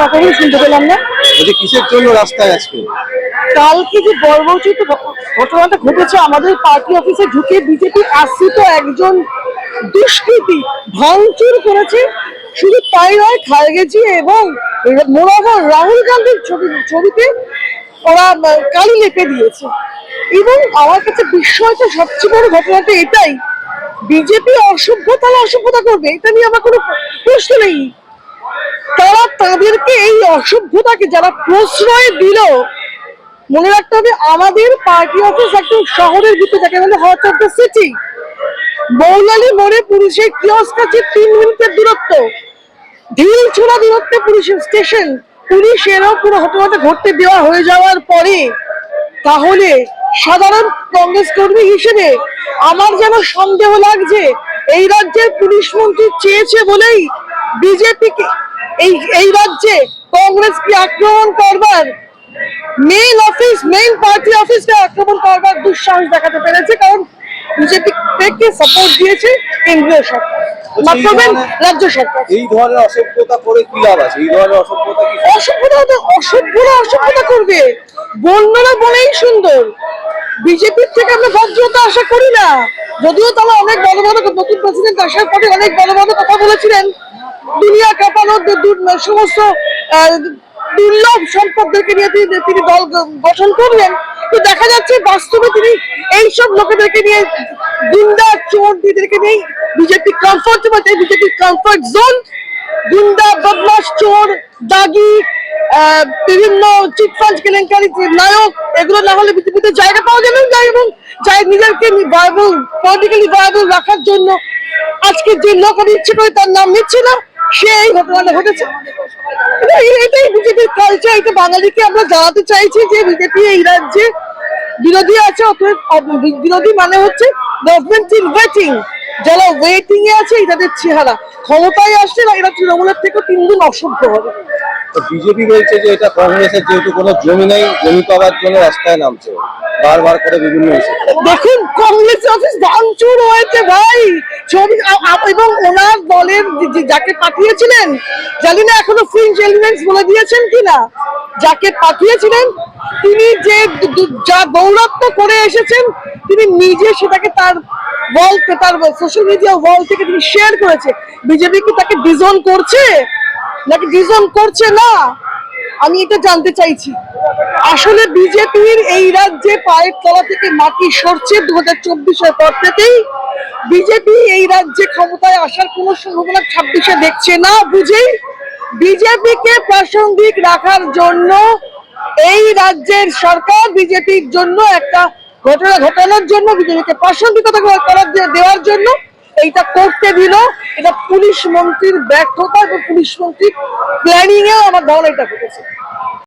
কখন শুনতে পেলাম না। কিসের জন্য রাস্তায় আজকে? কালকে যে বর্বরচিত ঘটনাটা ঘটেছে, আমাদের পার্টি অফিসে ঢুকে বিজেপি আশ্রিত একজন দুষ্কৃতী ভাঙচুর করেছে। শুধু তাই নয়, খালেগেজি এবং মোরাফর রাহুল গান্ধীর ছবিতে ওরা কালি লেপে দিয়েছে। এবং আমার কাছে বিস্ময়টা সবচেয়ে বড় ঘটনাটা এটাই, বিজেপি অসভ্যতা করবে এটা নিয়ে আমার কোনো প্রশ্ন নেই। তারা তাদেরকে এই অসভ্যতাকে যারা প্রশ্রয় দিল, মনে রাখতে হবে আমাদের পার্টি অফিস একদম শহরের ভিতরে, যাকে বলে heart of the city. Moulali মোড়ে পুলিশের কিয়স্ক আছে 3 মিনিটের দূরত্ব, ঢিল ছোড়া দূরত্বে পুলিশের স্টেশন। পুলিশেরও পুরো ঘটনাটা ঘটতে দেওয়া হয়ে যাওয়ার পরে তাহলে সাধারণ কংগ্রেস কর্মী হিসেবে আমার যেন সন্দেহ লাগছে, এই রাজ্যের পুলিশ মন্ত্রী চেয়েছে বলেই বিজেপিকে এই রাজ্যে কংগ্রেসকে আক্রমণ করবার, মেইন পার্টি অফিসকে আক্রমণ করবার দুঃসাহস দেখাতে পেরেছে। কারণ বিজেপি থেকে সাপোর্ট দিয়েছে কেন্দ্রীয় সরকার, রাজ্য সরকার। এই ধরনের অসভ্যতা করে কি লাভ আছে? এই ধরনের অসভ্যতা করবে। বন্যরা বলেই সুন্দর। বিজেপির থেকে আমরা ভদ্রতা আশা করি না, যদিও তারা অনেক বড় বড়, নতুন প্রেসিডেন্ট আসার পরে অনেক বড় বড় কথা বলেছিলেন, দুনিয়া কাঁপানো সমস্ত দুর্লভ সম্পদদেরকে নিয়ে তিনি দল গঠন করলেন। তো দেখা যাচ্ছে বাস্তবে তিনি এইসব লোকেদেরকে নিয়ে, গুন্ডা চোরদেরকে নিয়ে বিজেপি বিজেপির কমফর্ট জোন। গুন্ডা, বদমাশ, চোর, দাগি, বিভিন্ন চিটফান্ড কেলেঙ্কারি নায়ক, এগুলো না হলে বিজেপিতে জায়গা পাওয়া যাবে না। এবং নিজেকে পলিটিক্যালি ভায়াবল রাখার জন্য আজকে যে লোক ইচ্ছে করে তার নাম নিচ্ছে না, সে এই ঘটনাটা ঘটেছে। এটাই বিজেপির কালচার। এটা বাঙালিকে আমরা জানাতে চাইছি যে বিজেপি এই রাজ্যে বিরোধী আছে, বিরোধী মানে হচ্ছে গভর্নমেন্ট ইন ওয়েটিং। যারা ওয়েটিং এ আছে এটাদের চেহারা, ক্ষমতায় আসছে না এরা তৃণমূলের থেকে 3 গুণ অসভ্য হবে। বিজেপি বলছে যে এটা কংগ্রেসের যেহেতু কোনো জমি নেই, জমি পাওয়ার জন্য রাস্তায় নামছে বারবার করে বিভিন্ন ইস্যু। দেখুন, কংগ্রেস অফিস ভাঙচুর হয়েছে ভাই, ছবি এবং ওনার দলের যাকে পাঠিয়েছিলেন, জানি না এখনো ফ্রিঞ্জ এলিমেন্টস বলে দিয়েছেন কিনা, যাকে পাঠিয়েছিলেন তিনি যে যা দৌরাত্ম্য করে এসেছেন, তিনি নিজে সেটাকে তার সোশ্যাল মিডিয়া ওয়াল থেকে তিনি শেয়ার করেছে। বিজেপি কি তাকে ডিজোন করছে নাকি ডিজোন করছে না, আমি এটা জানতে চাইছি। আসলে বিজেপির এই রাজ্যে পায়ের তলা থেকে মাটি সরছে 2024-এর পর থেকেই। বিজেপি এই রাজ্যে ক্ষমতায় আসার কোনো সম্ভাবনা 26-এ দেখছে না, বুঝেই বিজেপিকে প্রাসঙ্গিক রাখার জন্য এই রাজ্যের সরকার বিজেপির জন্য একটা ঘটনা ঘটানোর জন্য, বিজেপিকে প্রাসঙ্গিকতা দেওয়ার জন্য এইটা করতে দিল। এটা পুলিশ মন্ত্রীর ব্যর্থতা এবং পুলিশ মন্ত্রীর প্ল্যানিং এও আমার ধারণা এটা ঘটেছে।